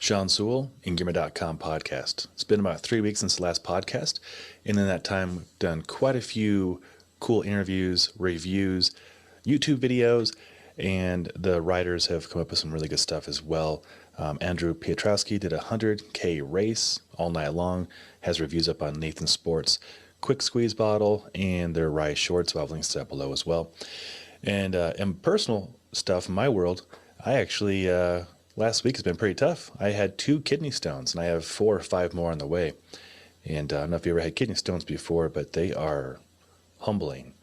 Sean Sewell, Engearment.com podcast. It's been about 3 weeks since the last podcast, and in that time, we've done quite a few cool interviews, reviews, YouTube videos, and the writers have come up with some really good stuff as well. Andrew Piotrowski did a 100K race all night long, has reviews up on Nathan Sports' Quick Squeeze bottle and their Rye shorts. I'll have links to that below as well. And personal stuff in my world, I actually, last week has been pretty tough. I had 2 kidney stones, and I have 4 or 5 more on the way. And I don't know if you ever had kidney stones before, but they are humbling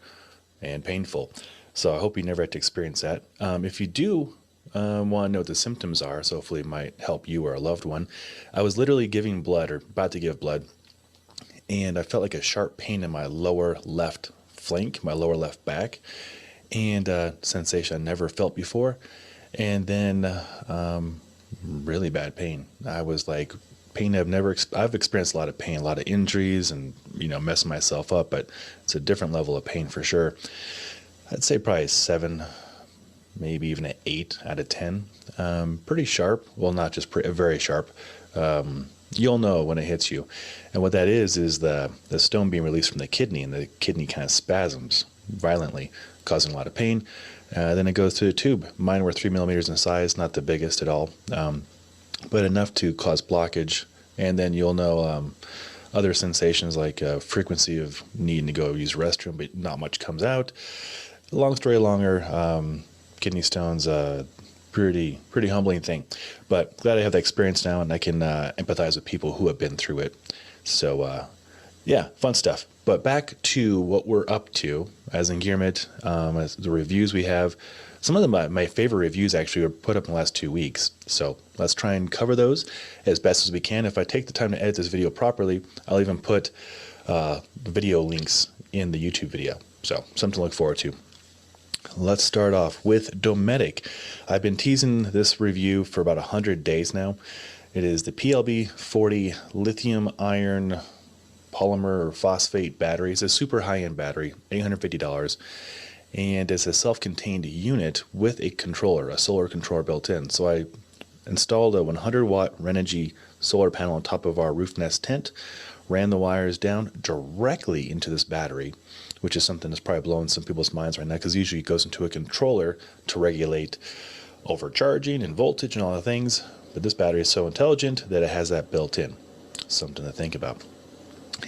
and painful. So I hope you never have to experience that. If you do want to know what the symptoms are, so hopefully it might help you or a loved one, I was literally giving blood or about to give blood, and I felt like a sharp pain in my lower left flank, my lower left back, and sensation I never felt before. And then really bad pain. I was like, pain I've experienced a lot of pain, a lot of injuries, and messing myself up, but it's a different level of pain for sure. I'd say probably 7, maybe even an 8 out of 10. Pretty sharp. Well, not just very sharp. You'll know when it hits you. And what that is the stone being released from the kidney, and the kidney kind of spasms violently, causing a lot of pain. Then it goes through the tube. Mine were 3 millimeters in size, not the biggest at all, but enough to cause blockage. And then you'll know other sensations like frequency of needing to go use the restroom, but not much comes out. Long story longer, kidney stones, pretty humbling thing. But glad I have that experience now, and I can empathize with people who have been through it. So yeah, fun stuff. But back to what we're up to as Engearment, as the reviews we have. Some of them, my favorite reviews actually were put up in the last 2 weeks. So let's try and cover those as best as we can. If I take the time to edit this video properly, I'll even put the video links in the YouTube video. So something to look forward to. Let's start off with Dometic. I've been teasing this review for about 100 days now. It is the PLB40 lithium iron polymer or phosphate battery. It's a super high-end battery, $850, and it's a self-contained unit with a controller, a solar controller built in. So I installed a 100-watt Renogy solar panel on top of our roof nest tent, ran the wires down directly into this battery, which is something that's probably blowing some people's minds right now, because usually it goes into a controller to regulate overcharging and voltage and all the things. But this battery is so intelligent that it has that built in. Something to think about.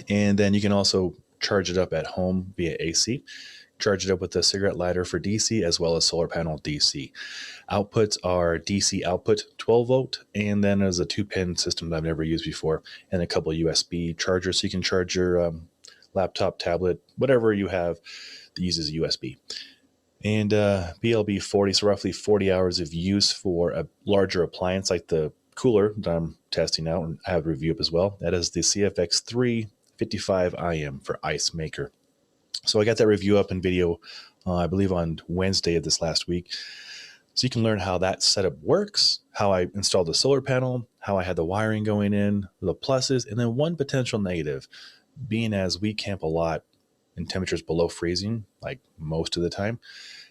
And then you can also charge it up at home via AC. Charge it up with a cigarette lighter for DC as well as solar panel DC. Outputs are DC output 12 volt, and then there's a 2-pin system that I've never used before, and a couple of USB chargers so you can charge your laptop, tablet, whatever you have that uses USB. And BLB 40, so roughly 40 hours of use for a larger appliance like the cooler that I'm testing out, and I have a review up as well. That is the CFX3 55 IM for Ice Maker. So I got that review up in video, I believe on Wednesday of this last week. So you can learn how that setup works, how I installed the solar panel, how I had the wiring going in, the pluses, and then one potential negative, being as we camp a lot in temperatures below freezing, like most of the time,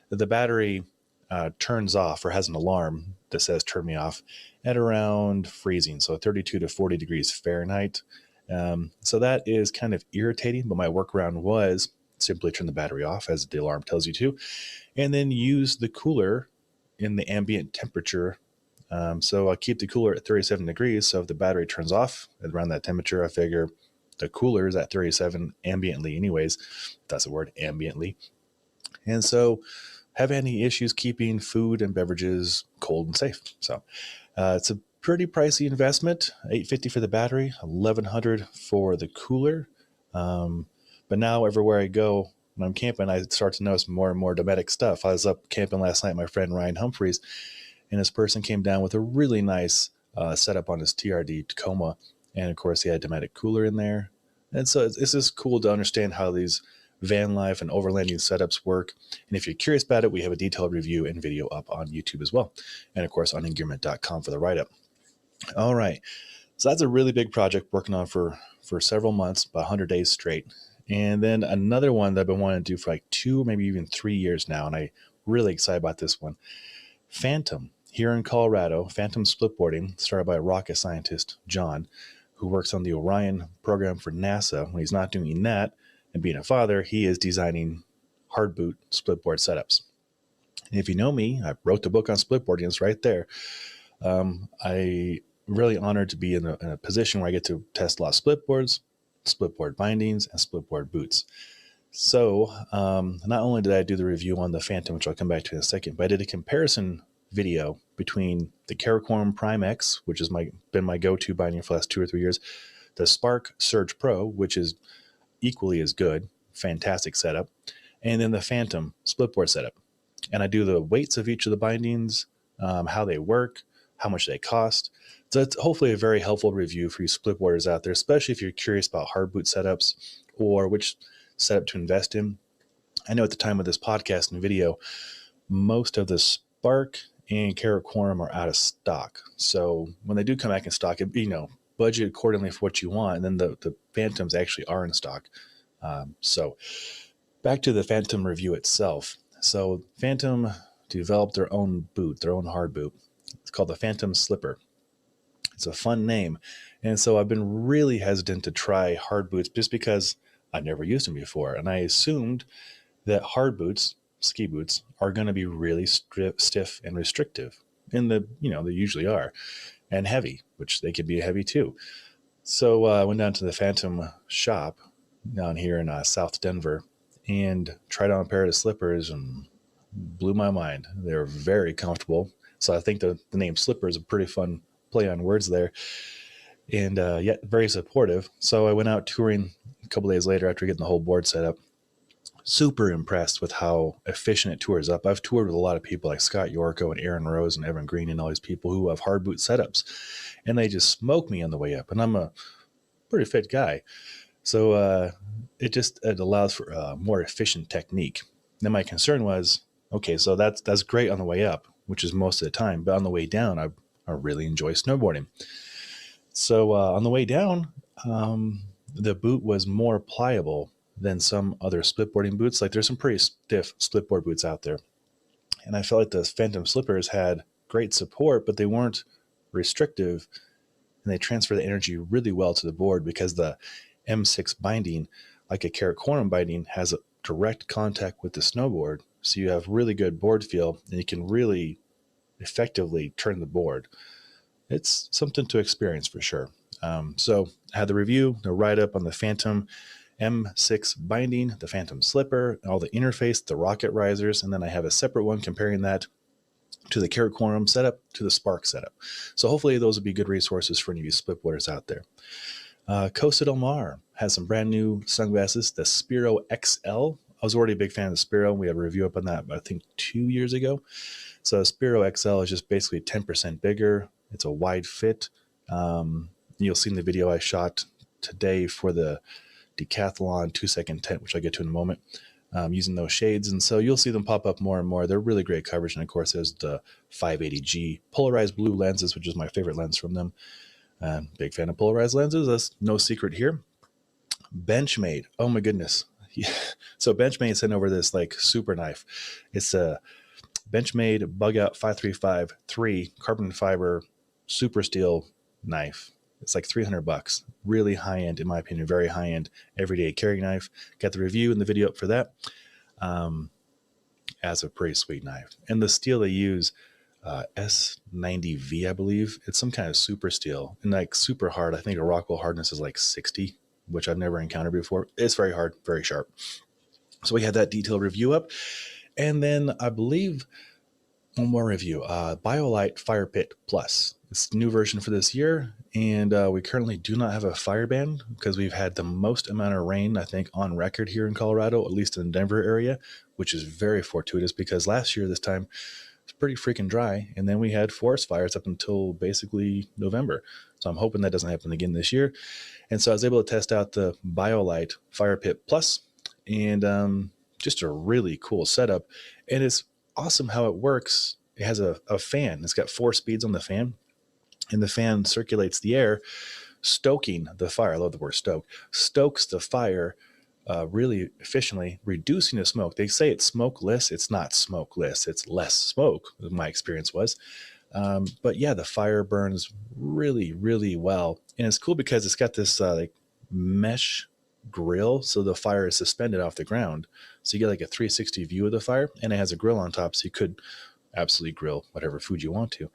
the battery turns off or has an alarm that says turn me off at around freezing, so 32 to 40 degrees Fahrenheit. So that is kind of irritating, but my workaround was simply turn the battery off as the alarm tells you to, and then use the cooler in the ambient temperature. So I'll keep the cooler at 37 degrees. So if the battery turns off at around that temperature, I figure the cooler is at 37 ambiently anyways. That's the word, ambiently. And so have any issues keeping food and beverages cold and safe. So it's a pretty pricey investment, $850 for the battery, $1,100 for the cooler. But now everywhere I go when I'm camping, I start to notice more and more Dometic stuff. I was up camping last night, my friend Ryan Humphreys, and this person came down with a really nice setup on his TRD Tacoma. And of course he had a Dometic cooler in there. And so it's just cool to understand how these van life and overlanding setups work. And if you're curious about it, we have a detailed review and video up on YouTube as well. And of course on engearment.com for the write-up. All right. So that's a really big project working on for several months, about 100 days straight. And then another one that I've been wanting to do for like 2, maybe even 3 years now. And I'm really excited about this one. Phantom here in Colorado, Phantom Splitboarding, started by rocket scientist John, who works on the Orion program for NASA. When he's not doing that and being a father, he is designing hard boot splitboard setups. And if you know me, I wrote the book on splitboarding. It's right there. I really honored to be in a position where I get to test a lot of splitboards, splitboard bindings, and splitboard boots. So not only did I do the review on the Phantom, which I'll come back to in a second, but I did a comparison video between the Karakoram Prime X, which has been my go-to binding for the last 2 or 3 years, the Spark Surge Pro, which is equally as good, fantastic setup, and then the Phantom splitboard setup. And I do the weights of each of the bindings, how they work, how much they cost. So it's hopefully a very helpful review for you splitboarders out there, especially if you're curious about hard boot setups or which setup to invest in. I know at the time of this podcast and video, most of the Spark and Karakoram are out of stock. So when they do come back in stock, budget accordingly for what you want. And then the Phantoms actually are in stock. So back to the Phantom review itself. So Phantom developed their own boot, their own hard boot. It's called the Phantom Slipper. It's a fun name. And so I've been really hesitant to try hard boots just because I've never used them before. And I assumed that hard boots, ski boots, are going to be really stiff and restrictive. And they usually are. And heavy, which they can be heavy too. So I went down to the Phantom shop down here in South Denver and tried on a pair of slippers and blew my mind. They were very comfortable. So I think the name Slipper is a pretty fun play on words there. And yet very supportive. So I went out touring a couple days later after getting the whole board set up. Super impressed with how efficient it tours up. I've toured with a lot of people like Scott Yorko and Aaron Rose and Evan Green and all these people who have hard boot setups. And they just smoke me on the way up. And I'm a pretty fit guy. So it allows for a more efficient technique. Then my concern was, okay, so that's great on the way up, which is most of the time. But on the way down, I really enjoy snowboarding. So on the way down, the boot was more pliable than some other splitboarding boots. Like there's some pretty stiff splitboard boots out there. And I felt like the Phantom slippers had great support, but they weren't restrictive. And they transfer the energy really well to the board because the M6 binding, like a Karakoram binding, has a direct contact with the snowboard. So you have really good board feel and you can really effectively turn the board. It's something to experience for sure. So I had the review, the write-up on the Phantom M6 binding, the Phantom slipper, all the interface, the rocket risers, and then I have a separate one comparing that to the Karakoram setup to the Spark setup. So hopefully those will be good resources for any of you splitboarders out there. Costa Del Mar has some brand new sunglasses, the Spearo XL. I was already a big fan of the Spearo. We had a review up on that, I think 2 years ago. So Spearo XL is just basically 10% bigger. It's a wide fit. You'll see in the video I shot today for the Decathlon 2-second tent, which I'll get to in a moment, using those shades. And so you'll see them pop up more and more. They're really great coverage. And of course, there's the 580G polarized blue lenses, which is my favorite lens from them. Big fan of polarized lenses. That's no secret here. Benchmade. Oh my goodness. Yeah. So Benchmade sent over this like super knife. It's a Benchmade Bug Out 535-3 carbon fiber super steel knife. It's like $300. Really high end, in my opinion, very high end everyday carry knife. Got the review and the video up for that. As a pretty sweet knife. And the steel they use, S90V, I believe. It's some kind of super steel and like super hard. I think a Rockwell hardness is like 60, which I've never encountered before. It's very hard, very sharp. So we had that detailed review up. And then I believe one more review, BioLite Fire Pit Plus. It's the new version for this year. And we currently do not have a fire ban because we've had the most amount of rain, I think, on record here in Colorado, at least in the Denver area, which is very fortuitous because last year, this time, it's pretty freaking dry. And then we had forest fires up until basically November. So I'm hoping that doesn't happen again this year. And so I was able to test out the BioLite Fire Pit Plus and just a really cool setup. And it's awesome how it works. It has a fan. It's got 4 speeds on the fan. And the fan circulates the air, stoking the fire. I love the word stoke. Stokes the fire really efficiently, reducing the smoke. They say it's smokeless. It's not smokeless. It's less smoke, my experience was. But yeah, the fire burns really, really well. And it's cool because it's got this like mesh grill. So the fire is suspended off the ground. So you get like a 360 view of the fire, and it has a grill on top. So you could absolutely grill whatever food you want to.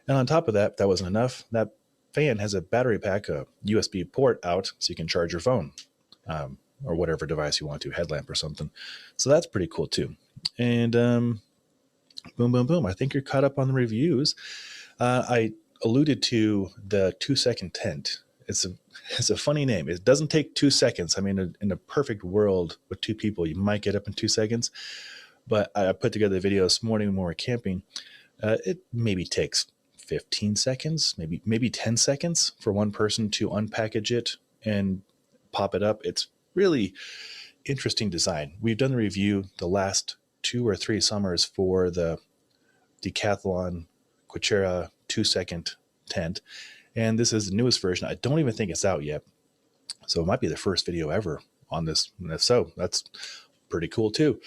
And on top of that, that wasn't enough. That fan has a battery pack, a USB port out, so you can charge your phone or whatever device you want to, headlamp or something. So that's pretty cool too. And boom, boom, boom. I think you're caught up on the reviews. I alluded to the 2-second tent. It's a funny name. It doesn't take 2 seconds. I mean, in a perfect world with two people, you might get up in 2 seconds. But I put together a video this morning when we were camping. It maybe takes 15 seconds, maybe 10 seconds for one person to unpackage it and pop it up. It's really interesting design. We've done the review the last 2 or 3 summers for the Decathlon Quechera 2-second tent, and this is the newest version. I don't even think it's out yet, so it might be the first video ever on this. And if so, that's pretty cool too.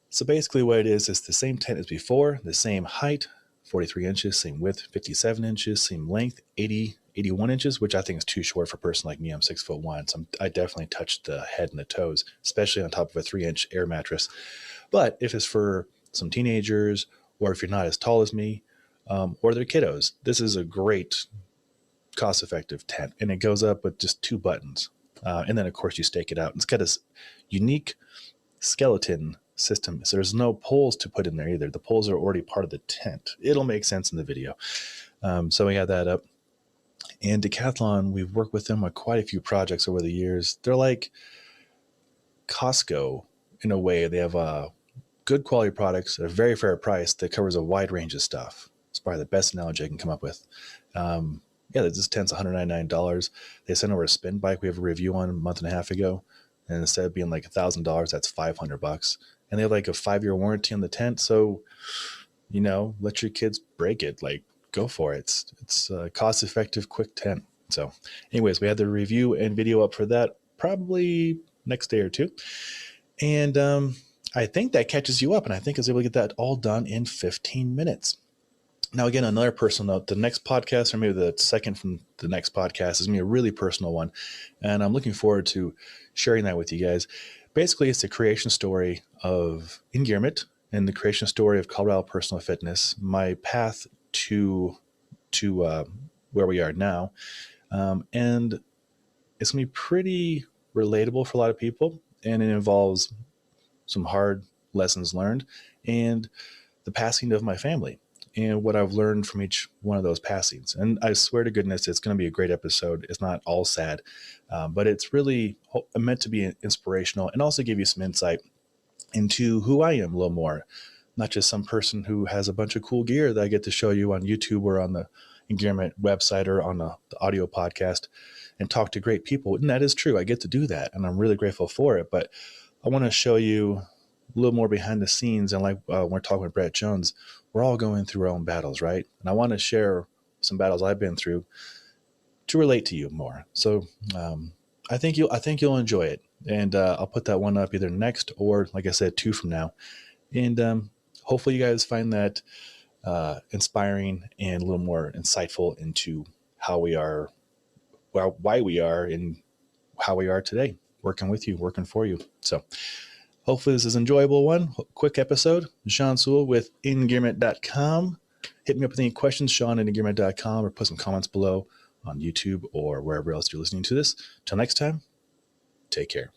So basically what it is the same tent as before, the same height, 43 inches, same width, 57 inches, same length, 81 inches, which I think is too short for a person like me. I'm 6'1", so I definitely touched the head and the toes, especially on top of a 3-inch air mattress. But if it's for some teenagers, or if you're not as tall as me, or their kiddos, this is a great cost-effective tent, and it goes up with just 2 buttons. And then, of course, you stake it out. It's got a unique skeleton system, so there's no poles to put in there either. The poles are already part of the tent. It'll make sense in the video. So we have that up. And Decathlon, we've worked with them on quite a few projects over the years. They're like Costco in a way. They have good quality products at a very fair price that covers a wide range of stuff. It's probably the best analogy I can come up with. Yeah, this tent's $199. They sent over a spin bike we have a review on a month and a half ago. And instead of being like $1,000, that's $500. And they have like a 5-year warranty on the tent. So, let your kids break it. Like, go for it. It's a cost-effective, quick tent. So anyways, we had the review and video up for that probably next day or two. And I think that catches you up. And I think I was able to get that all done in 15 minutes. Now, again, another personal note, the next podcast, or maybe the second from the next podcast, is going to be a really personal one. And I'm looking forward to sharing that with you guys. Basically, it's the creation story of Engearment and the creation story of Colorado Personal Fitness, my path to where we are now. And it's going to be pretty relatable for a lot of people. And it involves some hard lessons learned and the passing of my family and what I've learned from each one of those passings. And I swear to goodness, it's going to be a great episode. It's not all sad, but it's really meant to be inspirational and also give you some insight into who I am a little more. Not just some person who has a bunch of cool gear that I get to show you on YouTube or on the Engearment website or on the audio podcast and talk to great people. And that is true. I get to do that, and I'm really grateful for it. But I want to show you a little more behind the scenes. And like we're talking with Brett Jones, we're all going through our own battles, right? And I want to share some battles I've been through to relate to you more. So I think you'll enjoy it. And I'll put that one up either next or, like I said, 2 from now. And hopefully you guys find that inspiring and a little more insightful into how we are, why we are, and how we are today, working with you, working for you. So hopefully this is an enjoyable one. Quick episode. Sean Sewell with Engearment.com. Hit me up with any questions, Sean at Engearment.com, or put some comments below on YouTube or wherever else you're listening to this. Till next time, take care.